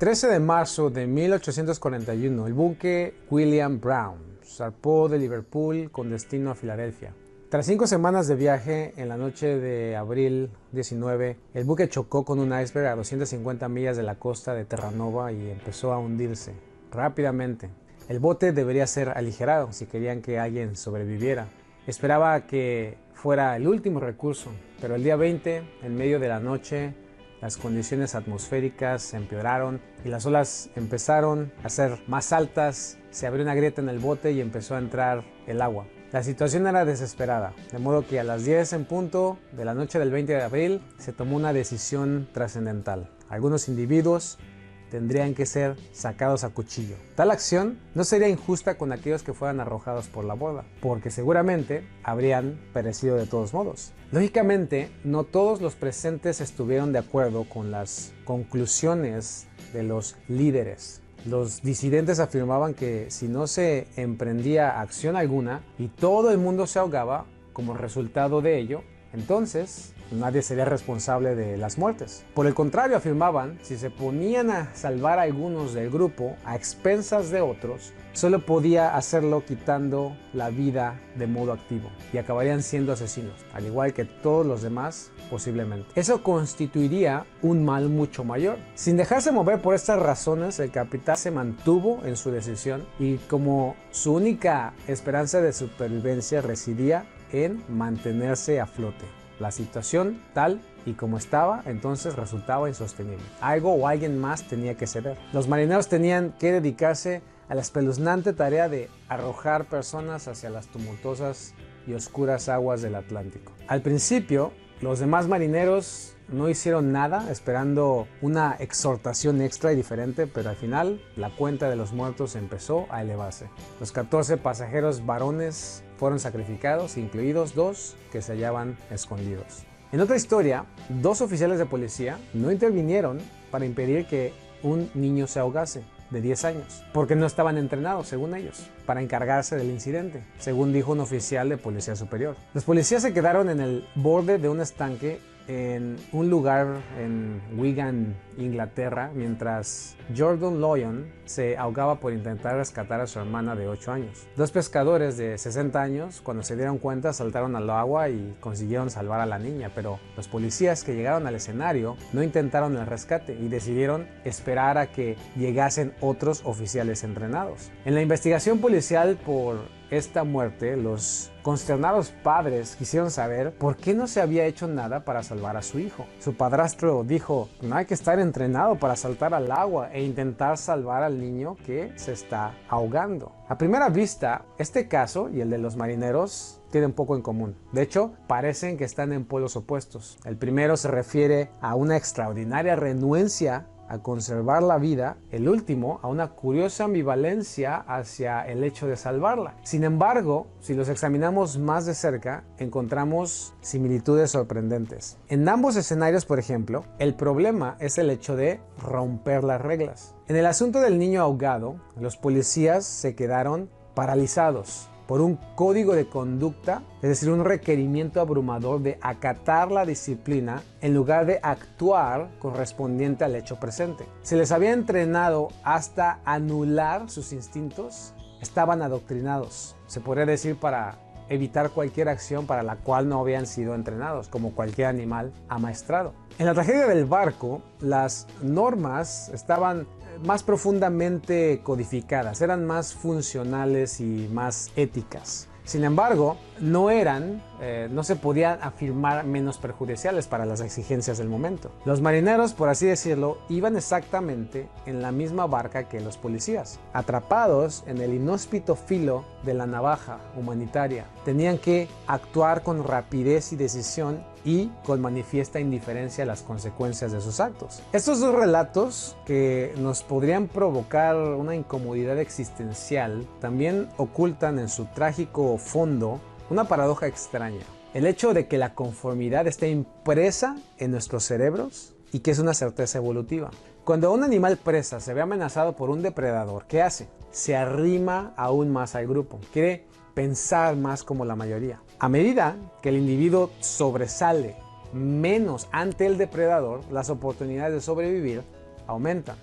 13 de marzo de 1841, el buque William Brown zarpó de Liverpool con destino a Filadelfia. Tras 5 semanas de viaje, en la noche de abril 19, el buque chocó con un iceberg a 250 millas de la costa de Terranova y empezó a hundirse rápidamente. El bote debería ser aligerado si querían que alguien sobreviviera. Esperaba que fuera el último recurso, pero el día 20, en medio de la noche, las condiciones atmosféricas se empeoraron y las olas empezaron a ser más altas, se abrió una grieta en el bote y empezó a entrar el agua. La situación era desesperada, de modo que a las 10 en punto de la noche del 20 de abril se tomó una decisión trascendental. Algunos individuos tendrían que ser sacados a cuchillo. Tal acción no sería injusta con aquellos que fueran arrojados por la borda, porque seguramente habrían perecido de todos modos. Lógicamente, no todos los presentes estuvieron de acuerdo con las conclusiones de los líderes. Los disidentes afirmaban que si no se emprendía acción alguna y todo el mundo se ahogaba como resultado de ello, entonces nadie sería responsable de las muertes. Por el contrario, afirmaban, si se ponían a salvar a algunos del grupo a expensas de otros, solo podía hacerlo quitando la vida de modo activo y acabarían siendo asesinos, al igual que todos los demás posiblemente. Eso constituiría un mal mucho mayor. Sin dejarse mover por estas razones, el capitán se mantuvo en su decisión y como su única esperanza de supervivencia residía en mantenerse a flote. La situación, tal y como estaba, entonces resultaba insostenible. Algo o alguien más tenía que ceder. Los marineros tenían que dedicarse a la espeluznante tarea de arrojar personas hacia las tumultuosas y oscuras aguas del Atlántico. Al principio, los demás marineros no hicieron nada, esperando una exhortación extra y diferente, pero al final la cuenta de los muertos empezó a elevarse. Los 14 pasajeros varones fueron sacrificados, incluidos 2 que se hallaban escondidos. En otra historia, 2 oficiales de policía no intervinieron para impedir que un niño se ahogase de 10 años, porque no estaban entrenados, según ellos, para encargarse del incidente, según dijo un oficial de policía superior. Los policías se quedaron en el borde de un estanque en un lugar en Wigan, Inglaterra, mientras Jordan Lyon se ahogaba por intentar rescatar a su hermana de 8 años. 2 pescadores de 60 años, cuando se dieron cuenta, saltaron al agua y consiguieron salvar a la niña, pero los policías que llegaron al escenario no intentaron el rescate y decidieron esperar a que llegasen otros oficiales entrenados. En la investigación policial por esta muerte, los consternados padres quisieron saber por qué no se había hecho nada para salvar a su hijo. Su padrastro dijo: no hay que estar entrenado para saltar al agua e intentar salvar al niño que se está ahogando. A primera vista, este caso y el de los marineros tienen poco en común. De hecho, parecen que están en polos opuestos. El primero se refiere a una extraordinaria renuencia a conservar la vida, el último a una curiosa ambivalencia hacia el hecho de salvarla. Sin embargo, si los examinamos más de cerca, encontramos similitudes sorprendentes. En ambos escenarios, por ejemplo, el problema es el hecho de romper las reglas. En el asunto del niño ahogado, los policías se quedaron paralizados por un código de conducta, es decir, un requerimiento abrumador de acatar la disciplina en lugar de actuar correspondiente al hecho presente. Se les había entrenado hasta anular sus instintos, estaban adoctrinados, se podría decir, para evitar cualquier acción para la cual no habían sido entrenados, como cualquier animal amaestrado. En la tragedia del barco, las normas estaban más profundamente codificadas, eran más funcionales y más éticas. Sin embargo, no se podían afirmar menos perjudiciales para las exigencias del momento. Los marineros, por así decirlo, iban exactamente en la misma barca que los policías, atrapados en el inhóspito filo de la navaja humanitaria. Tenían que actuar con rapidez y decisión y con manifiesta indiferencia a las consecuencias de sus actos. Estos 2 relatos, que nos podrían provocar una incomodidad existencial, también ocultan en su trágico fondo una paradoja extraña. El hecho de que la conformidad esté impresa en nuestros cerebros y que es una certeza evolutiva. Cuando un animal presa se ve amenazado por un depredador, ¿qué hace? Se arrima aún más al grupo, quiere pensar más como la mayoría. A medida que el individuo sobresale menos ante el depredador, las oportunidades de sobrevivir aumentan.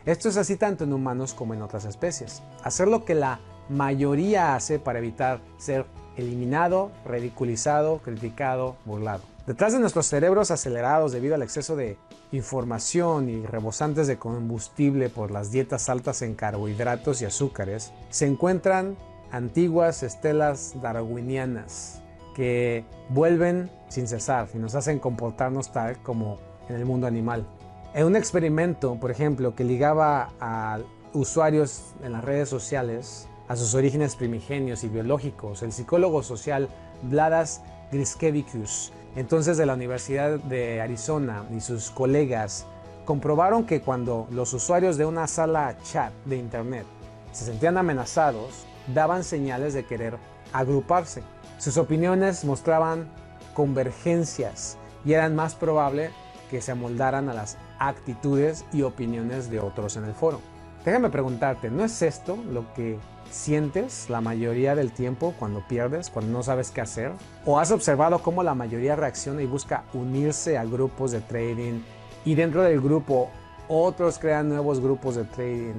Esto es así tanto en humanos como en otras especies. Hacer lo que la mayoría hace para evitar ser eliminado, ridiculizado, criticado, burlado. Detrás de nuestros cerebros acelerados debido al exceso de información y rebosantes de combustible por las dietas altas en carbohidratos y azúcares, se encuentran antiguas estelas darwinianas que vuelven sin cesar y nos hacen comportarnos tal como en el mundo animal. En un experimento, por ejemplo, que ligaba a usuarios en las redes sociales a sus orígenes primigenios y biológicos, el psicólogo social Vladas Griskevicius, entonces de la Universidad de Arizona, y sus colegas comprobaron que cuando los usuarios de una sala chat de internet se sentían amenazados, daban señales de querer agruparse. Sus opiniones mostraban convergencias y eran más probable que se amoldaran a las actitudes y opiniones de otros en el foro. Déjame preguntarte, ¿no es esto lo que sientes la mayoría del tiempo cuando pierdes, cuando no sabes qué hacer? ¿O has observado cómo la mayoría reacciona y busca unirse a grupos de trading y dentro del grupo otros crean nuevos grupos de trading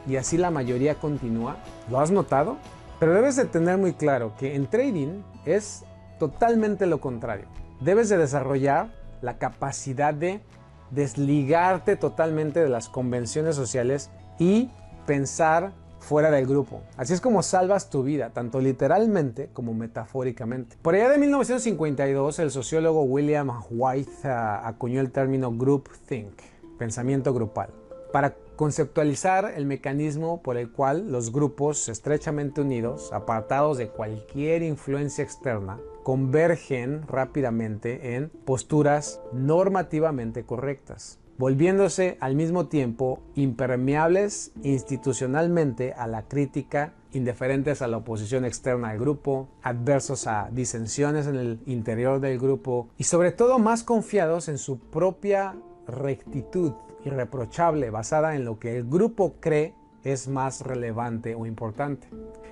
y así la mayoría continúa? ¿Lo has notado? Pero debes de tener muy claro que en trading es totalmente lo contrario. Debes de desarrollar la capacidad de desligarte totalmente de las convenciones sociales y pensar fuera del grupo. Así es como salvas tu vida, tanto literalmente como metafóricamente. Por allá de 1952, el sociólogo William White acuñó el término groupthink, pensamiento grupal, para conceptualizar el mecanismo por el cual los grupos estrechamente unidos, apartados de cualquier influencia externa, convergen rápidamente en posturas normativamente correctas, volviéndose al mismo tiempo impermeables institucionalmente a la crítica, indiferentes a la oposición externa al grupo, adversos a disensiones en el interior del grupo y sobre todo más confiados en su propia rectitud irreprochable basada en lo que el grupo cree es más relevante o importante.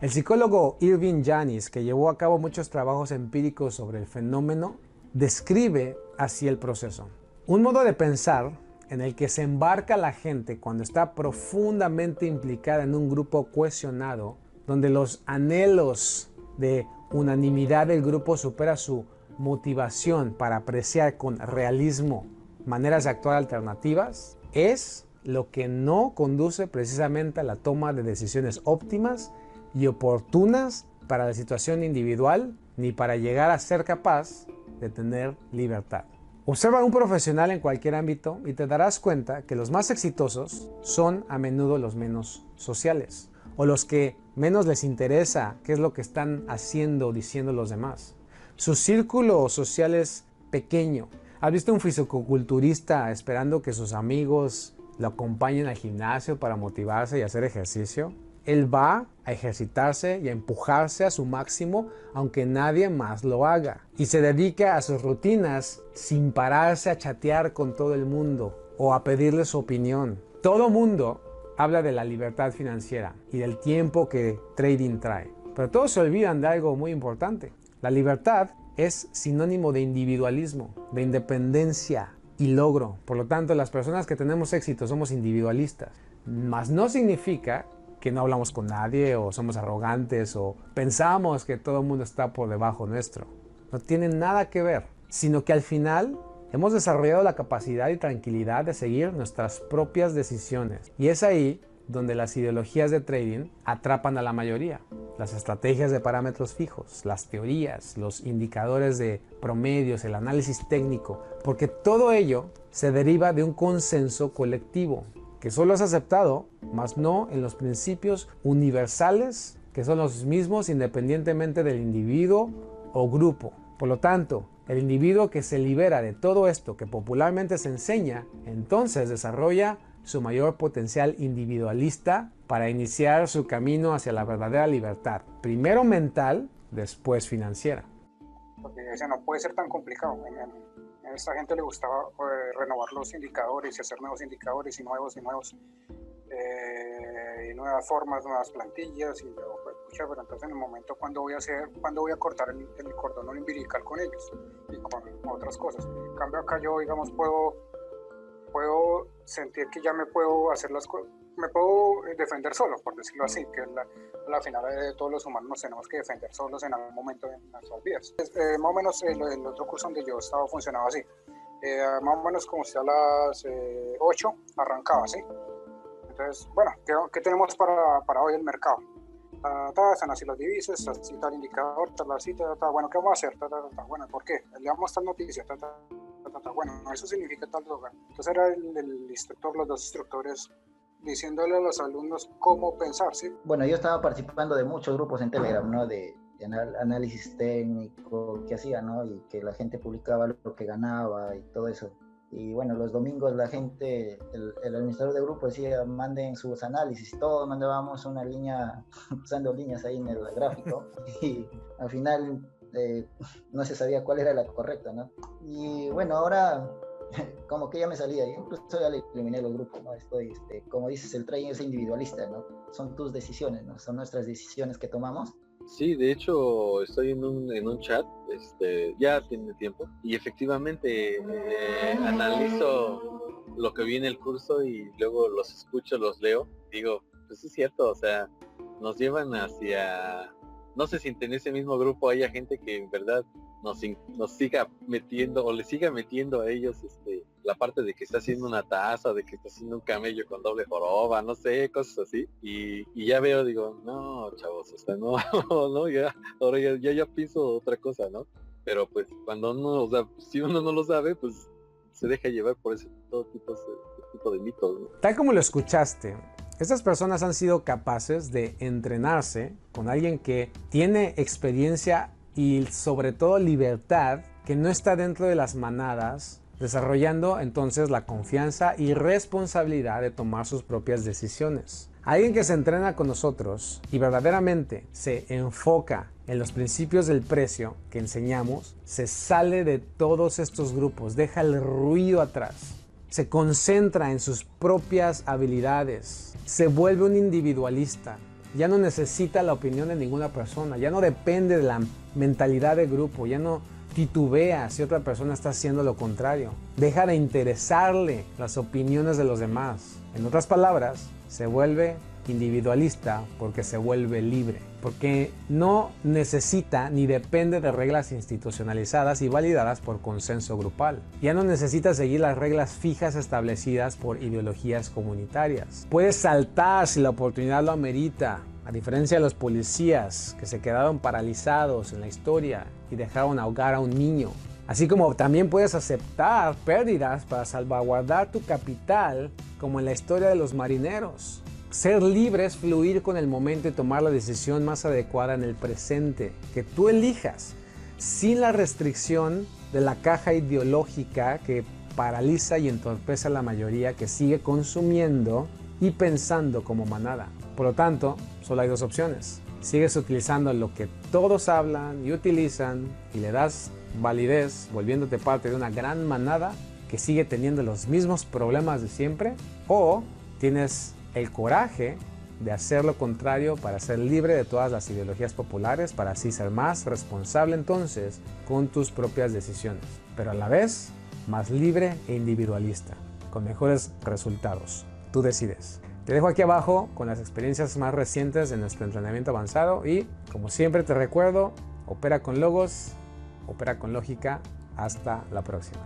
El psicólogo Irving Janis, que llevó a cabo muchos trabajos empíricos sobre el fenómeno, describe así el proceso. Un modo de pensar en el que se embarca la gente cuando está profundamente implicada en un grupo cohesionado, donde los anhelos de unanimidad del grupo supera su motivación para apreciar con realismo maneras de actuar alternativas, es lo que no conduce precisamente a la toma de decisiones óptimas y oportunas para la situación individual, ni para llegar a ser capaz de tener libertad. Observa a un profesional en cualquier ámbito y te darás cuenta que los más exitosos son a menudo los menos sociales, o los que menos les interesa qué es lo que están haciendo o diciendo los demás. Su círculo social es pequeño. ¿Has visto un fisicoculturista esperando que sus amigos lo acompañen al gimnasio para motivarse y hacer ejercicio? Él va a ejercitarse y a empujarse a su máximo aunque nadie más lo haga. Y se dedica a sus rutinas sin pararse a chatear con todo el mundo o a pedirle su opinión. Todo mundo habla de la libertad financiera y del tiempo que trading trae. Pero todos se olvidan de algo muy importante. La libertad es sinónimo de individualismo, de independencia y logro. Por lo tanto, las personas que tenemos éxito somos individualistas. Mas no significa que no hablamos con nadie o somos arrogantes o pensamos que todo el mundo está por debajo nuestro. No tiene nada que ver, sino que al final hemos desarrollado la capacidad y tranquilidad de seguir nuestras propias decisiones. Y es ahí donde las ideologías de trading atrapan a la mayoría. Las estrategias de parámetros fijos, las teorías, los indicadores de promedios, el análisis técnico, porque todo ello se deriva de un consenso colectivo que solo es aceptado, mas no en los principios universales que son los mismos independientemente del individuo o grupo. Por lo tanto, el individuo que se libera de todo esto que popularmente se enseña, entonces desarrolla su mayor potencial individualista para iniciar su camino hacia la verdadera libertad, primero mental, después financiera. Porque ese no puede ser tan complicado. A esta gente le gustaba renovar los indicadores y hacer nuevos indicadores y nuevos y nuevas formas, nuevas plantillas y yo, pues, pucha, pero entonces en el momento cuando voy a cortar el cordón umbilical con ellos y con otras cosas. En cambio acá yo, digamos, puedo sentir que ya me puedo hacer las cosas, me puedo defender solo, por decirlo así, que la final de todos los humanos nos tenemos que defender solos en algún momento de nuestras vidas. Más o menos el otro curso donde yo estaba funcionaba así. Más o menos como si a las 8 arrancaba, ¿sí? Entonces, bueno, ¿qué tenemos para hoy el mercado? Están así las divisas, así tal indicador, tal así, bueno, ¿qué vamos a hacer? Bueno, ¿por qué? Le damos tal noticia, bueno, eso significa tal lugar. Entonces era el instructor, los dos instructores, diciéndole a los alumnos cómo pensar, ¿sí? Bueno, yo estaba participando de muchos grupos en Telegram, ¿no? De análisis técnico que hacía, ¿no? Y que la gente publicaba lo que ganaba y todo eso. Y bueno, los domingos la gente, el administrador de grupo decía, manden sus análisis, todos mandábamos una línea, usando líneas ahí en el gráfico, y al final no se sabía cuál era la correcta, ¿no? Y bueno, ahora como que ya me salía, incluso ya le eliminé los grupos, ¿no? Estoy, como dices, el trading es individualista, ¿no? Son tus decisiones, ¿no? Son nuestras decisiones que tomamos. Sí, de hecho estoy en un chat, ya tiene tiempo, y efectivamente analizo lo que vi en el curso y luego los escucho, los leo, digo, pues es cierto, o sea, nos llevan hacia, no sé si en ese mismo grupo haya gente que en verdad nos siga metiendo o le siga metiendo a ellos la parte de que está haciendo una taza, de que está haciendo un camello con doble joroba, no sé, cosas así, y ya veo, digo, no, chavos, o sea, no, no, ya, ahora ya pienso otra cosa, ¿no? Pero pues cuando uno, o sea, si uno no lo sabe, pues se deja llevar por todo tipo de mitos, ¿no? Tal como lo escuchaste, estas personas han sido capaces de entrenarse con alguien que tiene experiencia y sobre todo libertad, que no está dentro de las manadas, desarrollando entonces la confianza y responsabilidad de tomar sus propias decisiones. Alguien que se entrena con nosotros y verdaderamente se enfoca en los principios del precio que enseñamos, se sale de todos estos grupos, deja el ruido atrás, se concentra en sus propias habilidades, se vuelve un individualista, ya no necesita la opinión de ninguna persona, ya no depende de la mentalidad de grupo, ya no titubea si otra persona está haciendo lo contrario, deja de interesarle las opiniones de los demás. En otras palabras, se vuelve individualista porque se vuelve libre, porque no necesita ni depende de reglas institucionalizadas y validadas por consenso grupal. Ya no necesita seguir las reglas fijas establecidas por ideologías comunitarias. Puede saltar si la oportunidad lo amerita, a diferencia de los policías que se quedaron paralizados en la historia y dejaron ahogar a un niño. Así como también puedes aceptar pérdidas para salvaguardar tu capital, como en la historia de los marineros. Ser libre es fluir con el momento y tomar la decisión más adecuada en el presente, que tú elijas, sin la restricción de la caja ideológica que paraliza y entorpece a la mayoría que sigue consumiendo y pensando como manada. Por lo tanto, solo hay dos opciones. Sigues utilizando lo que todos hablan y utilizan y le das validez, volviéndote parte de una gran manada que sigue teniendo los mismos problemas de siempre, o tienes el coraje de hacer lo contrario para ser libre de todas las ideologías populares, para así ser más responsable entonces con tus propias decisiones, pero a la vez más libre e individualista, con mejores resultados. Tú decides. Te dejo aquí abajo con las experiencias más recientes de nuestro entrenamiento avanzado y, como siempre te recuerdo, opera con logos, opera con lógica. Hasta la próxima.